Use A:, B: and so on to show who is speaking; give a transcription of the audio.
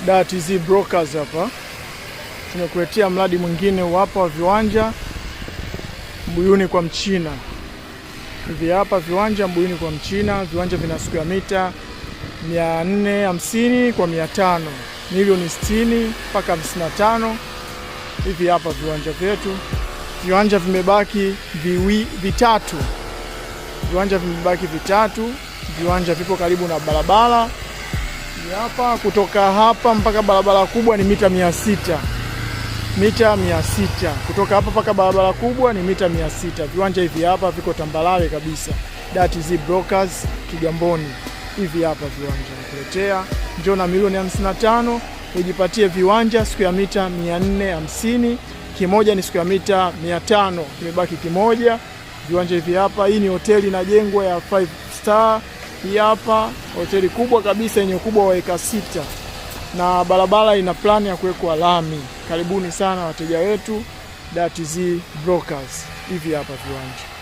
A: DATZ Brokers hapa. Tumekuletea mradi mwingine hapa wa viwanja Mbuyuni kwa Mchina. Hivi hapa viwanja Mbuyuni kwa Mchina, viwanja vina square mita 450 kwa 500, milioni 60 mpaka 55. Hivi hapa viwanja vyetu. Viwanja vimebaki vitatu. Viwanja vimebaki vitatu. Viwanja vipo karibu na barabara. Hapa kutoka hapa mpaka barabara kubwa ni mita 600. Mita 600. Kutoka hapa mpaka barabara kubwa ni mita 600. Viwanja hivi hapa viko tambalale kabisa. DATZ Brokers Kigamboni. Hivi hapa viwanja nakuletea. Njoo na milioni 55 ujipatie viwanja square mita 450. Kimoja ni square mita 500. Kimebaki kimoja. Viwanja hivi hapa. Hii ni hoteli inajengwa ya 5 star. Hii hapa hoteli kubwa kabisa yenye ukubwa wa eka 6. Na barabara ina plani ya kuwekwa lami. Karibuni sana wateja wetu DATZ Brokers. Hivi hapa viwanja.